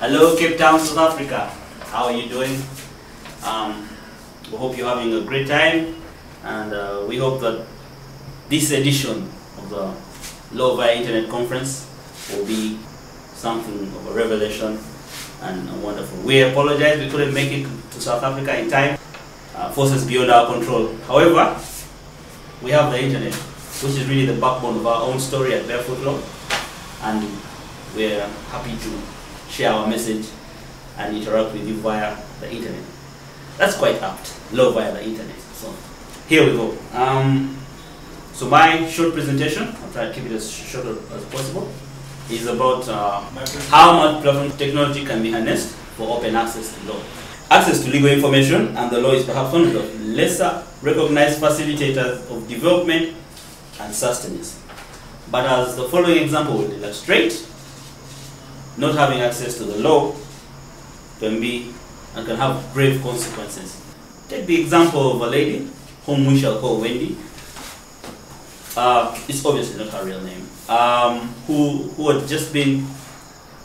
Hello, Capetown, South Africa. How are you doing? We hope you're having a great time, and we hope that this edition of the Law via Internet conference will be something of a revelation and wonderful. We apologize we couldn't make it to South Africa in time. Forces beyond our control. However, we have the internet, which is really the backbone of our own story at Barefoot Law, and we're happy to share our message and interact with you via the internet. That's quite apt, law via the internet. So here we go. So my short presentation, I'll try to keep it as short as possible, is about how much platform technology can be harnessed for open access to law. Access to legal information and the law is perhaps one of the lesser recognized facilitators of development and sustenance. But as the following example will illustrate, not having access to the law can have grave consequences. Take the example of a lady whom we shall call Wendy. It's obviously not her real name. Who had just been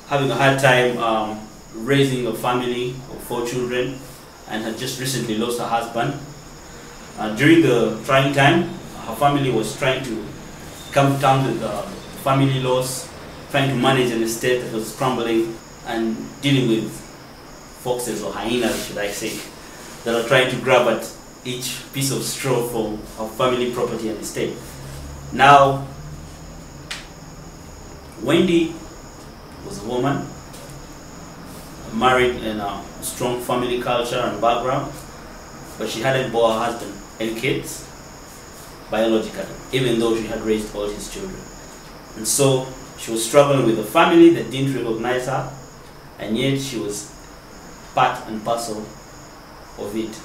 having a hard time raising a family of 4 children and had just recently lost her husband. During the trying time, her family was trying to come to terms with family loss, trying to manage an estate that was crumbling, and dealing with foxes or hyenas, should I say, that are trying to grab at each piece of straw from her family property and estate. Now, Wendy was a woman, married in a strong family culture and background, but she hadn't bore her husband any kids biologically, even though she had raised all his children. And so she was struggling with a family that didn't recognize her, and yet she was part and parcel of it.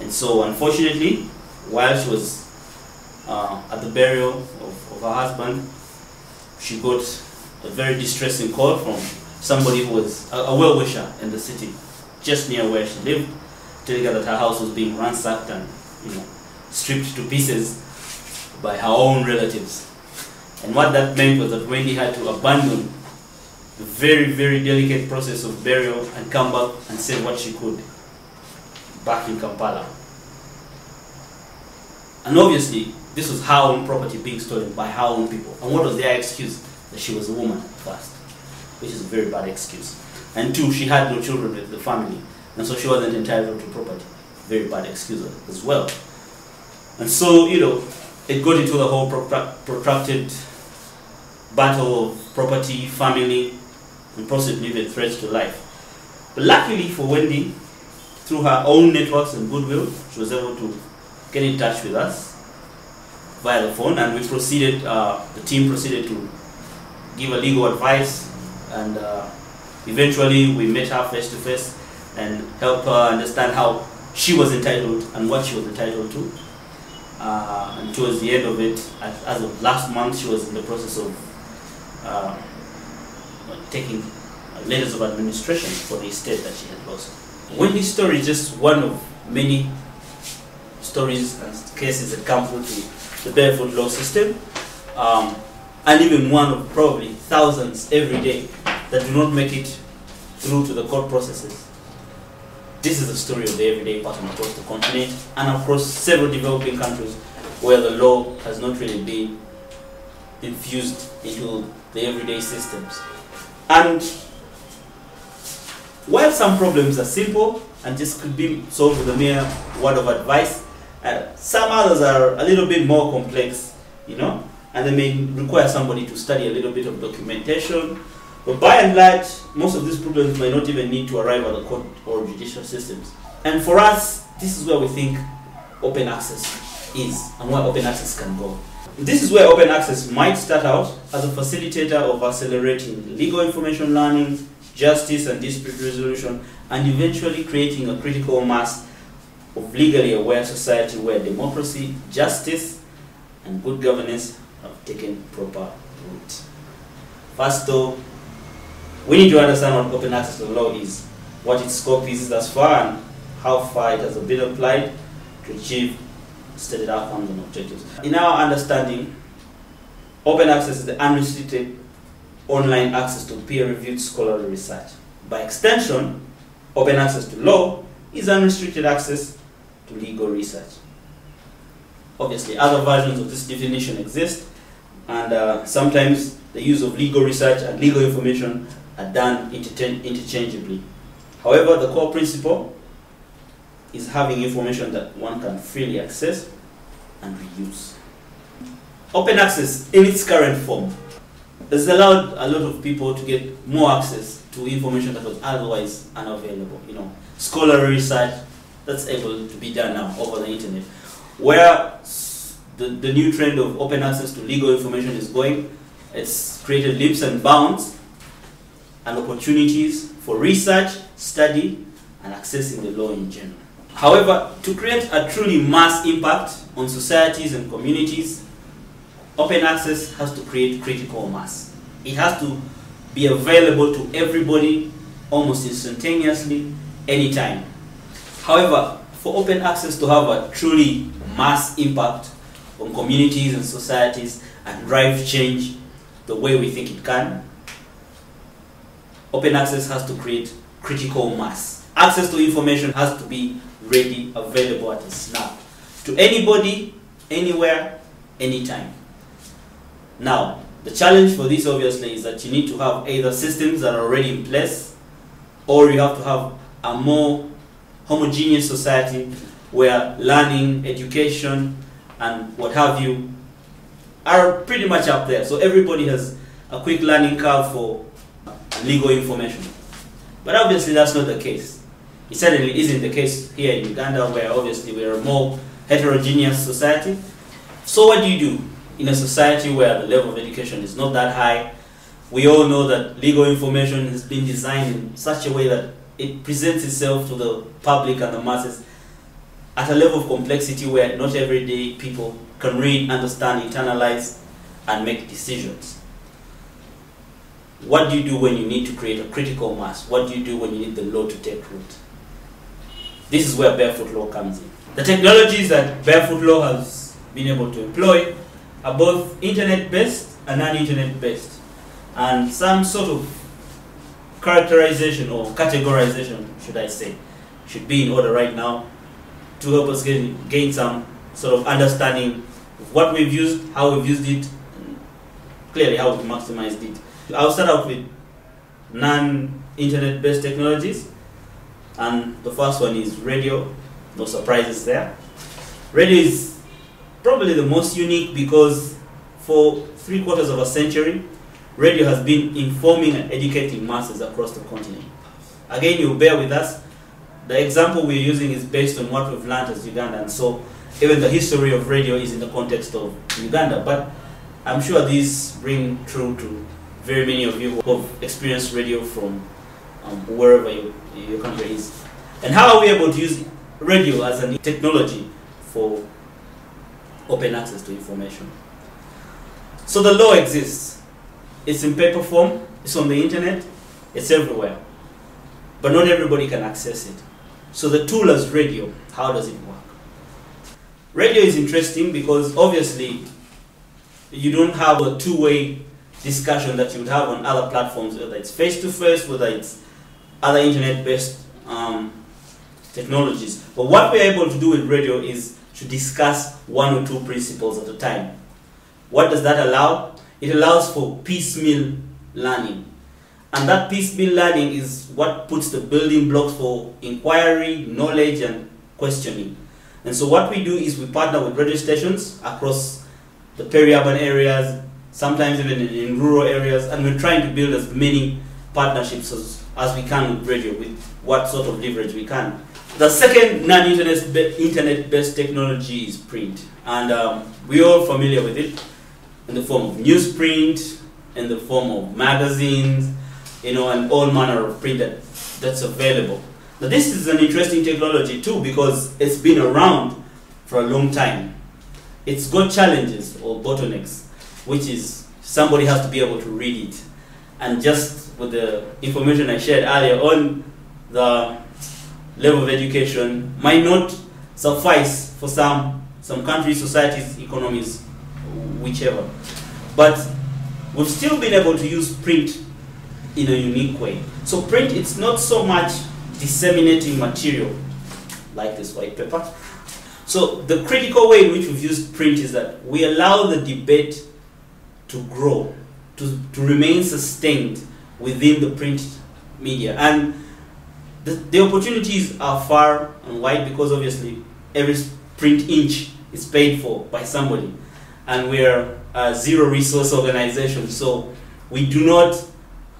And so unfortunately, while she was at the burial of her husband, she got a very distressing call from somebody who was a well-wisher in the city, just near where she lived, telling her that her house was being ransacked and stripped to pieces by her own relatives. And what that meant was that Wendy had to abandon the very, very delicate process of burial and come back and say what she could back in Kampala. And obviously, this was her own property being stolen by her own people. And what was their excuse? That she was a woman first, which is a very bad excuse. And 2, she had no children with the family, and so she wasn't entitled to property. Very bad excuse as well. And so, it got into the whole protracted battle of property, family, and possibly even threats to life. But luckily for Wendy, through her own networks and goodwill, she was able to get in touch with us via the phone, and the team proceeded to give her legal advice, and eventually we met her face to face and helped her understand how she was entitled and what she was entitled to. And towards the end of it, as of last month, she was in the process of taking letters of administration for the estate that she had lost. Wendy's story is just one of many stories and cases that come through to the Barefoot Law system, and even one of probably thousands every day that do not make it through to the court processes. This is the story of the everyday person across the continent and across several developing countries where the law has not really been infused into the everyday systems. And while some problems are simple and just could be solved with a mere word of advice, some others are a little bit more complex, and they may require somebody to study a little bit of documentation. But by and large, most of these problems may not even need to arrive at the court or judicial systems. And for us, this is where we think open access is and where open access can go. This is where open access might start out as a facilitator of accelerating legal information learning, justice and dispute resolution, and eventually creating a critical mass of legally aware society where democracy, justice, and good governance have taken proper root. First though, we need to understand what open access to the law is, what its scope is thus far, and how far it has been applied to achieve stated outcomes and objectives. In our understanding, open access is the unrestricted online access to peer-reviewed scholarly research By extension, open access to law is unrestricted access to legal research. Obviously, other versions of this definition exist, and sometimes the use of legal research and legal information are done interchangeably. However, the core principle is having information that one can freely access and reuse. Open access in its current form has allowed a lot of people to get more access to information that was otherwise unavailable. Scholarly research that's able to be done now over the internet. Where the new trend of open access to legal information is going, it's created leaps and bounds and opportunities for research, study, and accessing the law in general. However, to create a truly mass impact on societies and communities, open access has to create critical mass. It has to be available to everybody almost instantaneously, anytime. However, for open access to have a truly mass impact on communities and societies and drive change the way we think it can, open access has to create critical mass. Access to information has to be ready, available at a snap to anybody, anywhere, anytime. Now, the challenge for this obviously is that you need to have either systems that are already in place, or you have to have a more homogeneous society where learning, education, and what have you are pretty much up there. So everybody has a quick learning curve for legal information. But obviously that's not the case. It certainly isn't the case here in Uganda, where obviously we are a more heterogeneous society. So what do you do in a society where the level of education is not that high? We all know that legal information has been designed in such a way that it presents itself to the public and the masses at a level of complexity where not everyday people can read, understand, internalize, and make decisions. What do you do when you need to create a critical mass? What do you do when you need the law to take root? This is where Barefoot Law comes in. The technologies that Barefoot Law has been able to employ are both internet-based and non-internet-based, and some sort of characterization or categorization, should I say, should be in order right now to help us gain some sort of understanding of what we've used, how we've used it, and clearly how we've maximized it. I'll start out with non-internet based technologies, and the first one is radio. No surprises there. Radio is probably the most unique because for 3/4 of a century, radio has been informing and educating masses across the continent. Again, you'll bear with us. The example we're using is based on what we've learned as Ugandans, so even the history of radio is in the context of Uganda, but I'm sure these ring true to very many of you who have experienced radio from wherever your country is. And how are we able to use radio as a technology for open access to information? So the law exists. It's in paper form, it's on the internet, it's everywhere. But not everybody can access it. So the tool as radio, how does it work? Radio is interesting because obviously you don't have a two-way discussion that you would have on other platforms, whether it's face-to-face, whether it's other internet-based technologies. But what we're able to do with radio is to discuss one or two principles at a time. What does that allow? It allows for piecemeal learning. And that piecemeal learning is what puts the building blocks for inquiry, knowledge, and questioning. And so what we do is we partner with radio stations across the peri-urban areas, sometimes even in rural areas, and we're trying to build as many partnerships as we can with radio, with what sort of leverage we can. The second non-internet-based technology is print, and we're all familiar with it in the form of newsprint, in the form of magazines, and all manner of print that's available. Now this is an interesting technology too because it's been around for a long time. It's got challenges or bottlenecks, which is somebody has to be able to read it. And just with the information I shared earlier on, the level of education might not suffice for some countries, societies, economies, whichever. But we've still been able to use print in a unique way. So print, it's not so much disseminating material like this white paper. So the critical way in which we've used print is that we allow the debate to grow, to remain sustained within the print media. And the opportunities are far and wide, because obviously every print inch is paid for by somebody. And we're a zero resource organization, so we do not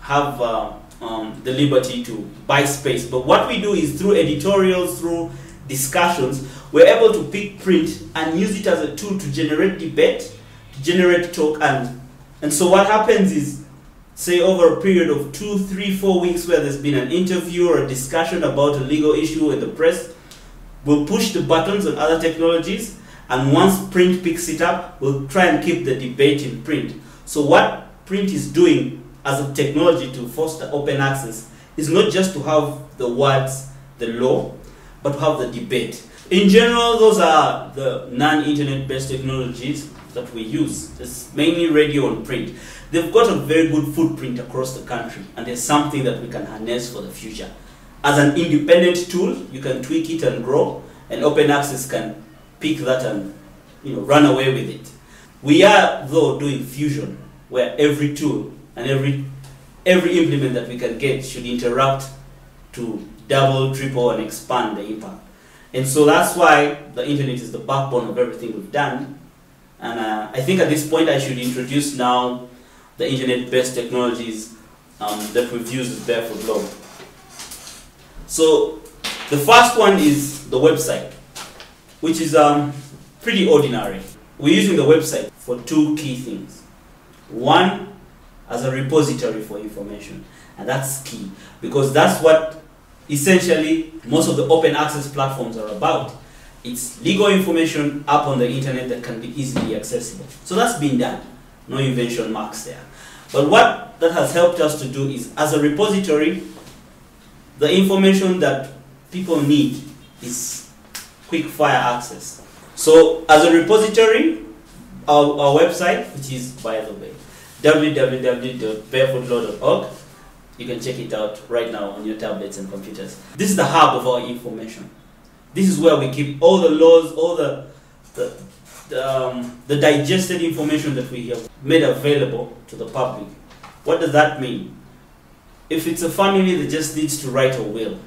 have the liberty to buy space. But what we do is, through editorials, through discussions, we're able to pick print and use it as a tool to generate debate, to generate talk. And so what happens is, say over a period of 2, 3, 4 weeks where there's been an interview or a discussion about a legal issue in the press, we'll push the buttons on other technologies, and once print picks it up, we'll try and keep the debate in print. So what print is doing as a technology to foster open access is not just to have the words, the law, but to have the debate. In general, those are the non-internet based technologies that we use. It's mainly radio and print. They've got a very good footprint across the country, and there's something that we can harness for the future. As an independent tool, you can tweak it and grow, and open access can pick that and run away with it. We are, though, doing fusion, where every tool and every implement that we can get should interact to double, triple, and expand the impact. And so that's why the internet is the backbone of everything we've done. And I think at this point I should introduce now the internet-based technologies that we've used with Barefoot Law. So the first one is the website, which is pretty ordinary. We're using the website for two key things. One, as a repository for information, and that's key, because that's what essentially most of the open access platforms are about. It's legal information up on the internet that can be easily accessible. So that's been done, no invention marks there. But what that has helped us to do is, as a repository, the information that people need is quick fire access. So as a repository, our website, which is, by the way, www.barefootlaw.org, you can check it out right now on your tablets and computers. This is the hub of our information. This is where we keep all the laws, all the digested information that we have made available to the public. What does that mean? If it's a family that just needs to write a will,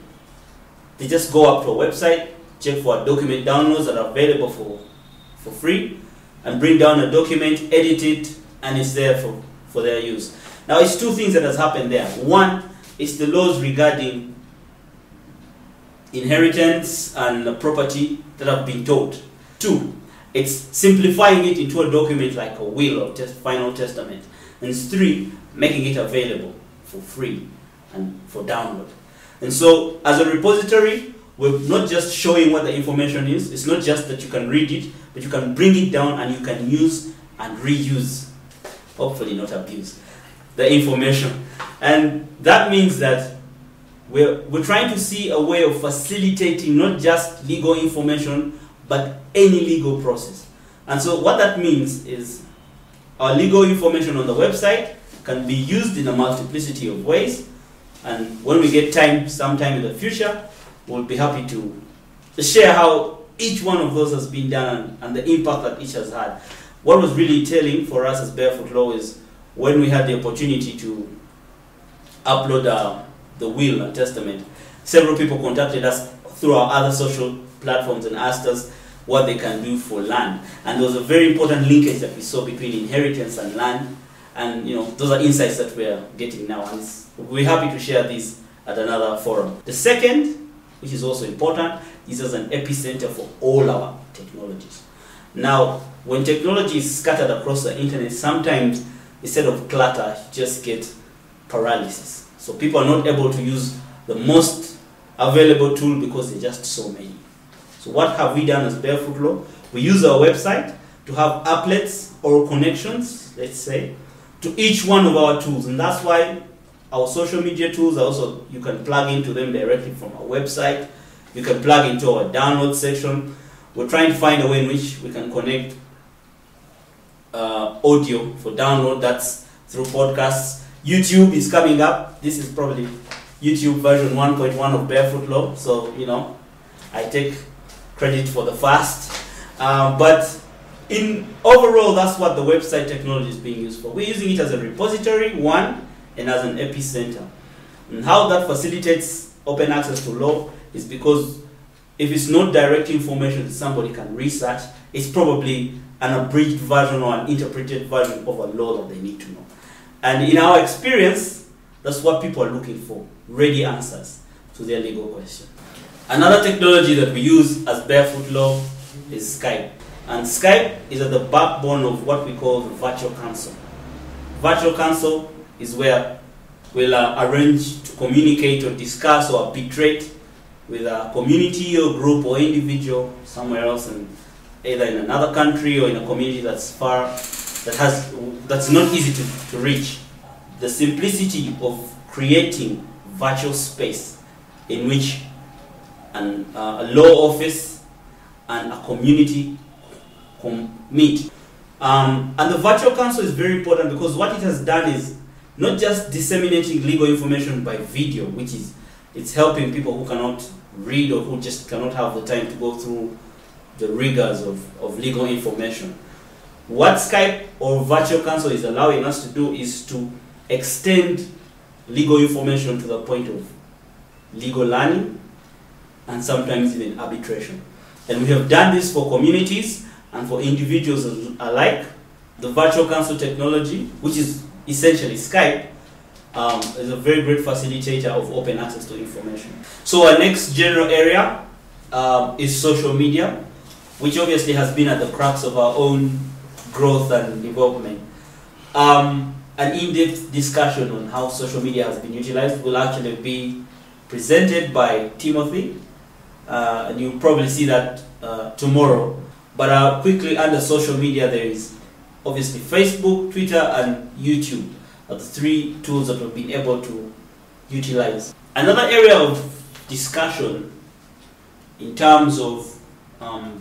they just go up to a website, check for document downloads that are available for free, and bring down a document, edit it, and it's there for their use. Now, it's two things that has happened there. One is the laws regarding inheritance and property that have been taught. Two, it's simplifying it into a document like a will or final testament. And three, making it available for free and for download. And so, as a repository, we're not just showing what the information is. It's not just that you can read it, but you can bring it down and you can use and reuse, hopefully not abuse, the information. And that means that we're trying to see a way of facilitating not just legal information, but any legal process. And so what that means is our legal information on the website can be used in a multiplicity of ways. And when we get time, sometime in the future, we'll be happy to share how each one of those has been done and the impact that each has had. What was really telling for us as Barefoot Law is when we had the opportunity to upload the will and testament, several people contacted us through our other social platforms and asked us what they can do for land. And there was a very important linkage that we saw between inheritance and land. And those are insights that we're getting now. And we're happy to share this at another forum. The second, which is also important, is as an epicenter for all our technologies. Now, when technology is scattered across the internet, sometimes instead of clutter, you just get paralysis. So people are not able to use the most available tool because there are just so many. So what have we done as Barefoot Law? We use our website to have applets or connections, let's say, to each one of our tools. And that's why our social media tools are also, you can plug into them directly from our website. You can plug into our download section. We're trying to find a way in which we can connect audio for download. That's through podcasts. YouTube is coming up. This is probably YouTube version 1.1 of Barefoot Law. So, you know, I take credit for the first. But in overall, that's what the website technology is being used for. We're using it as a repository, one, and as an epicenter. And how that facilitates open access to law is because if it's not direct information that somebody can research, it's probably an abridged version or an interpreted version of a law that they need to know. And in our experience, that's what people are looking for, ready answers to their legal question. Another technology that we use as Barefoot Law is Skype. And Skype is at the backbone of what we call the virtual council. Virtual council is where we'll arrange to communicate or discuss or arbitrate with a community or group or individual somewhere else, either in another country or in a community that's far, that's not easy to reach. The simplicity of creating virtual space in which a law office and a community meet. And the virtual council is very important because what it has done is not just disseminating legal information by video, which is, it's helping people who cannot read or who just cannot have the time to go through the rigors of legal information. What Skype or virtual council is allowing us to do is to extend legal information to the point of legal learning and sometimes even arbitration. And we have done this for communities and for individuals alike. The virtual council technology, which is essentially Skype, is a very great facilitator of open access to information. So our next general area is social media, which obviously has been at the crux of our own growth and development. An in-depth discussion on how social media has been utilized will actually be presented by Timothy, and you'll probably see that tomorrow. But quickly, under social media, there is obviously Facebook, Twitter, and YouTube are the three tools that we've been able to utilize. Another area of discussion in terms of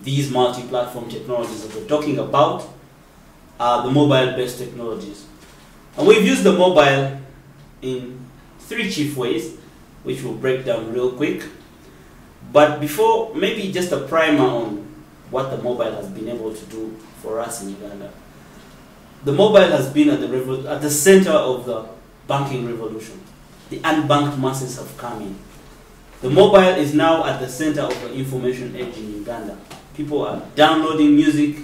these multi-platform technologies that we're talking about are the mobile-based technologies. And we've used the mobile in three chief ways, which we'll break down real quick. But before, maybe just a primer on what the mobile has been able to do for us in Uganda. The mobile has been at the center of the banking revolution. The unbanked masses have come in. The mobile is now at the center of the information age in Uganda. People are downloading music,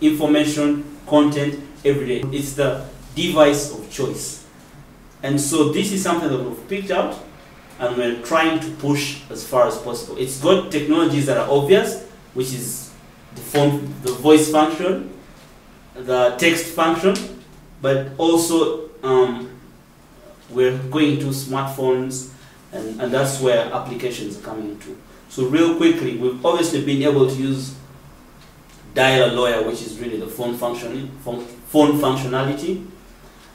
information, content every day. It's the device of choice. And so this is something that we've picked out and we're trying to push as far as possible. It's got technologies that are obvious, which is the voice function, the text function, but also we're going to smartphones, and that's where applications are coming into. So real quickly, we've obviously been able to use Dial a Lawyer, which is really the phone functionality.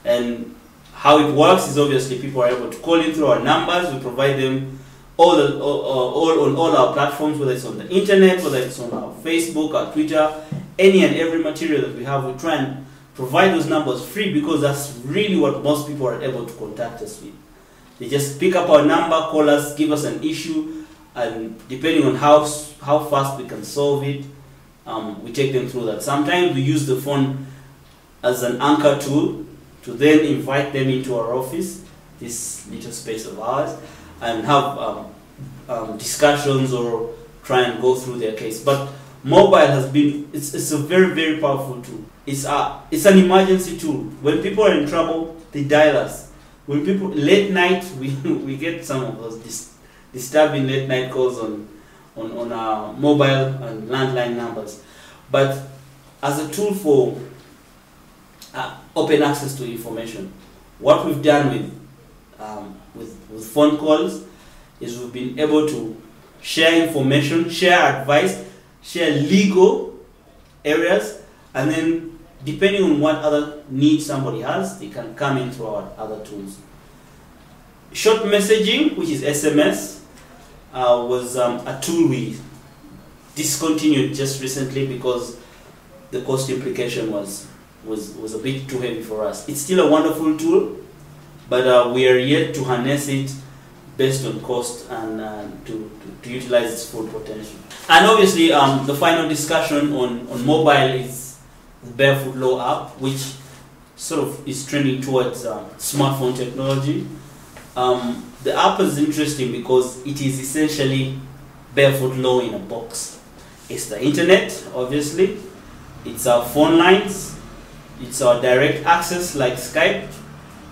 And how it works is obviously people are able to call in through our numbers. We provide them on all our platforms, whether it's on the internet, whether it's on our Facebook, our Twitter, any and every material that we have. We try and provide those numbers free because that's really what most people are able to contact us with. They just pick up our number, call us, give us an issue, and depending on how fast we can solve it, we take them through that. Sometimes we use the phone as an anchor tool to then invite them into our office, this little space of ours, and have discussions or try and go through their case. But mobile has been, it's a very, very powerful tool. It's an emergency tool. When people are in trouble, they dial us. When people, late night, we get some of those disturbing late night calls on our mobile and landline numbers. But as a tool for open access to information, what we've done with phone calls is we've been able to share information, share advice, share legal areas, and then depending on what other needs somebody has, they can come in through our other tools. Short messaging, which is SMS, was a tool we discontinued just recently because the cost implication was a bit too heavy for us. It's still a wonderful tool, but we are yet to harness it based on cost and to utilize its full potential. And obviously, the final discussion on mobile is the Barefoot Law app, which sort of is trending towards smartphone technology. The app is interesting because it is essentially Barefoot Law in a box. It's the internet, obviously. It's our phone lines. It's our direct access like Skype.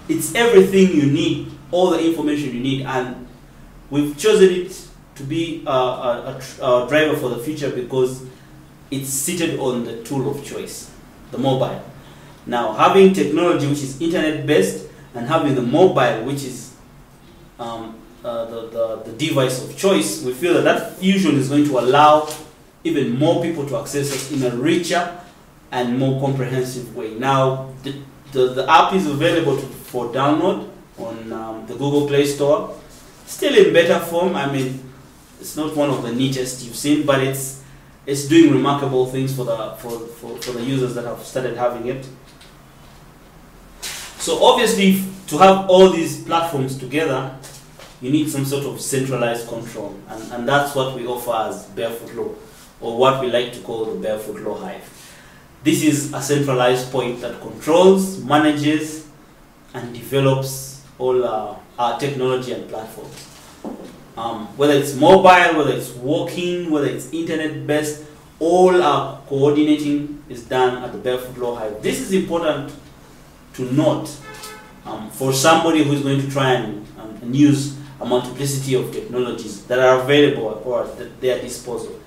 It's everything you need, all the information you need, and we've chosen it to be a driver for the future because it's seated on the tool of choice, the mobile. Now, having technology which is internet-based and having the mobile which is the device of choice, we feel that that fusion is going to allow even more people to access us in a richer and more comprehensive way. Now, the app is available for download on the Google Play Store. Still in beta form. I mean, it's not one of the neatest you've seen, but it's doing remarkable things for the users that have started having it. So obviously, to have all these platforms together, you need some sort of centralized control, and that's what we offer as Barefoot Law, or what we like to call the Barefoot Law Hive. This is a centralized point that controls, manages, and develops all our technology and platforms. Whether it's mobile, whether it's walking, whether it's internet-based, all our coordinating is done at the Barefoot Law Hive. This is important to note for somebody who is going to try and use a multiplicity of technologies that are available or at their disposal,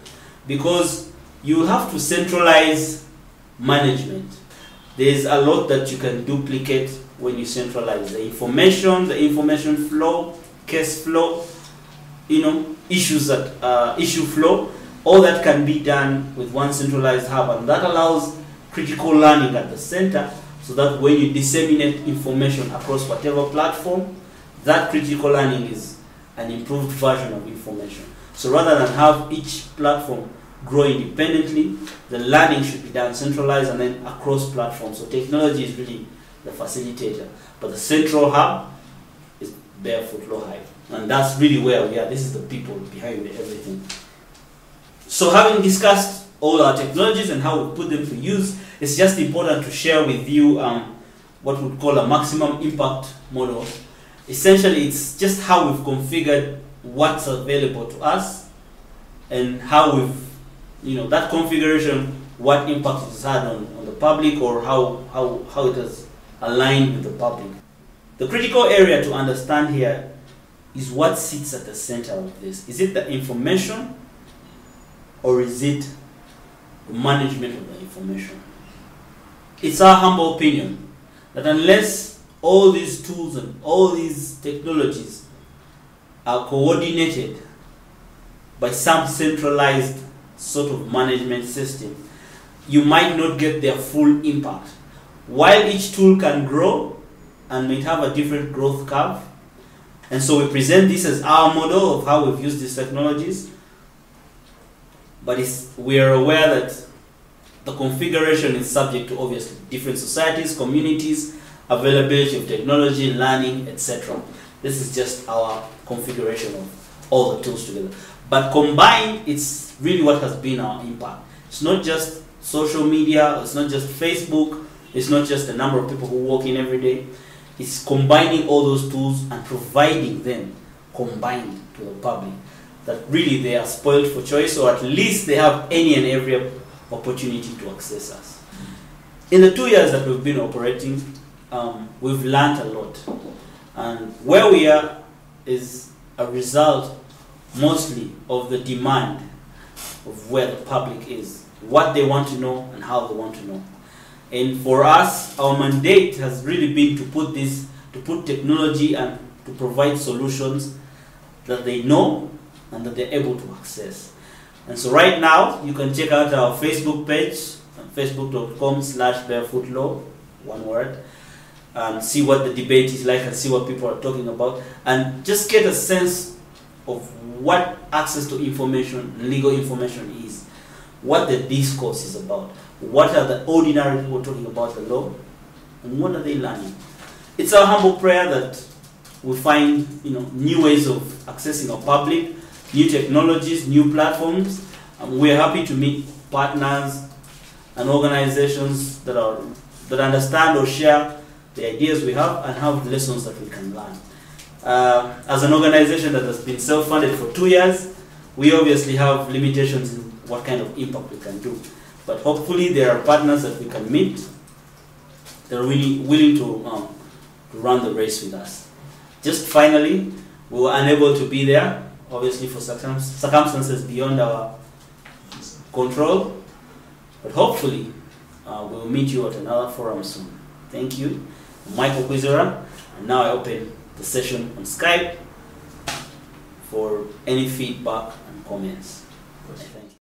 because you have to centralize management. There's a lot that you can duplicate when you centralize the information flow, case flow, issues that issue flow. All that can be done with one centralized hub, and that allows critical learning at the center, so that when you disseminate information across whatever platform, that critical learning is an improved version of information. So rather than have each platform grow independently, the learning should be done centralized and then across platforms. So technology is really the facilitator, but the central hub is Barefoot Law Hive, and that's really where we are. This is the people behind everything. So having discussed all our technologies and how we put them to use, it's just important to share with you what we'd call a maximum impact model. Essentially, it's just how we've configured what's available to us and how we've, that configuration, what impact it has had on the public, or how it has aligned with the public. The critical area to understand here is what sits at the center of this. Is it the information, or is it the management of the information? It's our humble opinion that unless all these tools and all these technologies are coordinated by some centralized sort of management system, you might not get their full impact. While each tool can grow and may have a different growth curve, and so we present this as our model of how we've used these technologies, but we are aware that the configuration is subject to obviously different societies, communities, availability of technology, learning, etc. This is just our configuration of all the tools together. But combined, it's really what has been our impact. It's not just social media, it's not just Facebook, it's not just the number of people who walk in every day. It's combining all those tools and providing them combined to the public, that really they are spoiled for choice, or at least they have any and every opportunity to access us. In the 2 years that we've been operating, we've learned a lot. And where we are is a result mostly of the demand of where the public is, what they want to know and how they want to know. And for us, our mandate has really been to put technology and to provide solutions that they know and that they're able to access. And so right now, you can check out our Facebook page, facebook.com/barefootlaw, one word, and see what the debate is like and see what people are talking about, and just get a sense of what access to information, legal information is, what the discourse is about, what are the ordinary people talking about the law, and what are they learning. it's our humble prayer that we find new ways of accessing our public, new technologies, new platforms. We're happy to meet partners and organizations that understand or share the ideas we have and have lessons that we can learn. As an organization that has been self-funded for 2 years, we obviously have limitations in what kind of impact we can do. But hopefully there are partners that we can meet that are really willing to run the race with us. Just finally, we were unable to be there, obviously for circumstances beyond our control, but hopefully we'll meet you at another forum soon. Thank you. I'm Micheal Kwizera, and now I open the session on Skype for any feedback and comments. Thank you.